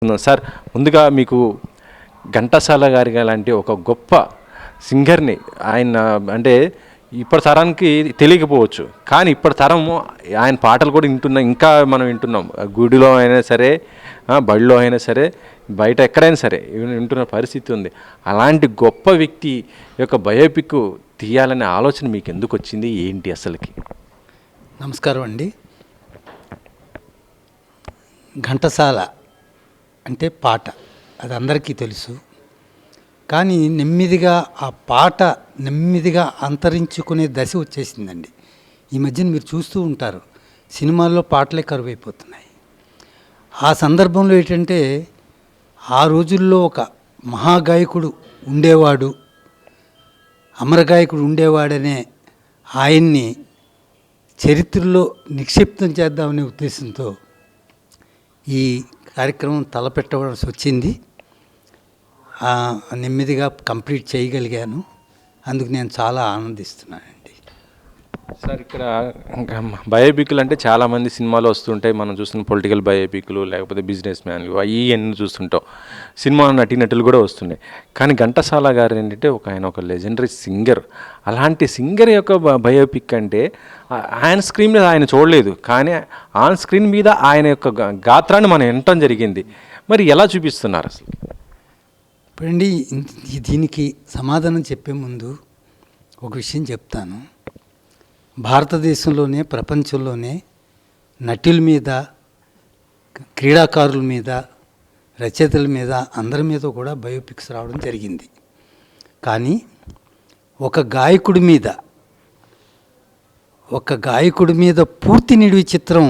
Sir, ముందుగా మీకు ఘంటసాల గారి లాంటి ఒక గొప్ప సింగర్ని ఆయన అంటే ఇప్పటి తరానికి తెలియకపోవచ్చు, కానీ ఇప్పటి తరము ఆయన పాటలు కూడా వింటున్నాం, ఇంకా మనం వింటున్నాం. గుడిలో అయినా సరే, బడిలో అయినా సరే, బయట ఎక్కడైనా సరే వింటున్న పరిస్థితి ఉంది. అలాంటి గొప్ప వ్యక్తి యొక్క బయోపిక్ తీయాలనే ఆలోచన మీకు ఎందుకు వచ్చింది, ఏంటి అసలుకి? నమస్కారం అండి. ఘంటసాల అంటే పాట, అది అందరికీ తెలుసు. కానీ నెమ్మదిగా ఆ పాట నెమ్మదిగా అంతరించుకునే దశ వచ్చేసిందండి. ఈ మధ్యన మీరు చూస్తూ ఉంటారు, సినిమాల్లో పాటలే కరువైపోతున్నాయి. ఆ సందర్భంలో ఏంటంటే, ఆ రోజుల్లో ఒక మహాగాయకుడు ఉండేవాడు, అమరగాయకుడు ఉండేవాడనే ఆయన్ని చరిత్రలో నిక్షిప్తం చేద్దామనే ఉద్దేశంతో ఈ కార్యక్రమం తలపెట్టవలసి వచ్చింది. నెమ్మదిగా కంప్లీట్ చేయగలిగాను. అందుకు నేను చాలా ఆనందిస్తున్నానండి. సార్, ఇక్కడ బయోపిక్లు అంటే చాలామంది సినిమాలు వస్తుంటాయి. మనం చూస్తున్న పొలిటికల్ బయోపిక్లు, లేకపోతే బిజినెస్ మ్యాన్లు, ఇవన్నీ చూస్తుంటాం. సినిమా నటీనటులు కూడా వస్తున్నాయి. కానీ ఘంటసాల గారు ఏంటంటే ఆయన ఒక లెజెండరీ సింగర్. అలాంటి సింగర్ యొక్క బయోపిక్ అంటే ఆయన స్క్రీన్ మీద ఆయన చూడలేదు, కానీ ఆన్ స్క్రీన్ మీద ఆయన యొక్క గాత్రాన్ని మనం వినటం జరిగింది. మరి ఎలా చూపిస్తున్నారు అసలు? ఇప్పుడండి, దీనికి సమాధానం చెప్పే ముందు ఒక విషయం చెప్తాను. భారతదేశంలోనే, ప్రపంచంలోనే నటుల మీద, క్రీడాకారుల మీద, రచయితల మీద, అందరి మీద కూడా బయోపిక్స్ రావడం జరిగింది. కానీ ఒక గాయకుడి మీద పూర్తి నిడివి చిత్రం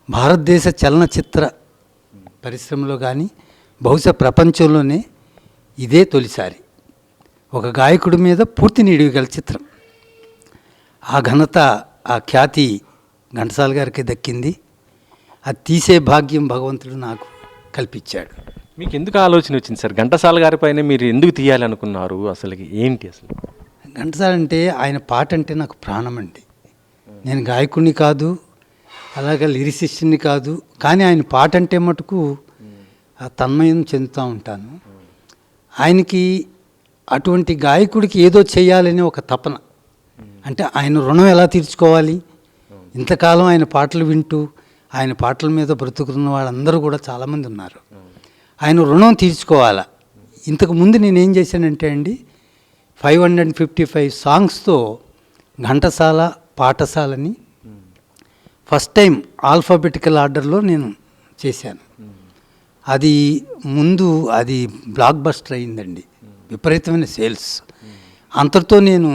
భారతదేశ చలనచిత్ర పరిశ్రమలో కానీ, బహుశా ప్రపంచంలోనే ఇదే తొలిసారి ఒక గాయకుడి మీద పూర్తి నిడివి గల చిత్రం. ఆ ఘనత, ఆ ఖ్యాతి ఘంటసాల గారికి దక్కింది. అది తీసే భాగ్యం భగవంతుడు నాకు కల్పించాడు. మీకు ఎందుకు ఆలోచన వచ్చింది సార్? ఘంటసాల గారి పైన మీరు ఎందుకు తీయాలనుకున్నారు? అసలుకి ఏంటి అసలు? ఘంటసాల అంటే, ఆయన పాట అంటే నాకు ప్రాణం అండి. నేను గాయకుడిని కాదు, అలాగే లిరిసిస్ట్ని కాదు, కానీ ఆయన పాట అంటే మటుకు తన్మయం చెందుతూ ఉంటాను. ఆయనకి అటువంటి గాయకుడికి ఏదో చేయాలని ఒక తపన. అంటే ఆయన రుణం ఎలా తీర్చుకోవాలి? ఇంతకాలం ఆయన పాటలు వింటూ, ఆయన పాటల మీద బ్రతుకుతున్న వాళ్ళందరూ కూడా చాలామంది ఉన్నారు. ఆయన రుణం తీర్చుకోవాలా. ఇంతకుముందు నేనేం చేశానంటే అండి, 555 సాంగ్స్తో ఘంటసాల పాఠశాలని ఫస్ట్ టైం ఆల్ఫాబెటికల్ ఆర్డర్లో నేను చేశాను. అది అది బ్లాక్ బస్టర్ అయిందండి, విపరీతమైన సేల్స్. అంతటితో నేను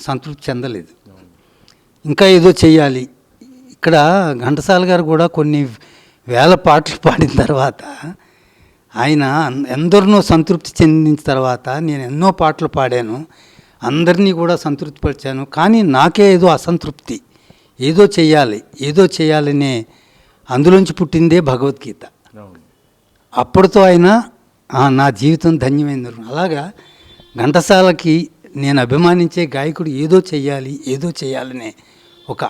సంతృప్తి చెందలేదు, ఇంకా ఏదో చెయ్యాలి. ఇక్కడ ఘంటసాల గారు కూడా కొన్ని వేల పాటలు పాడిన తర్వాత, ఆయన ఎందరినో సంతృప్తి చెందిన తర్వాత నేను ఎన్నో పాటలు పాడాను, అందరినీ కూడా సంతృప్తిపరిచాను. కానీ నాకే ఏదో అసంతృప్తి, ఏదో చేయాలనే అందులోంచి పుట్టిందే భగవద్గీత. అప్పటితో అయినా నా జీవితం ధన్యమైంది. అలాగా ఘంటసాలకి నేను అభిమానించే గాయకుడు ఏదో చేయాలనే ఒక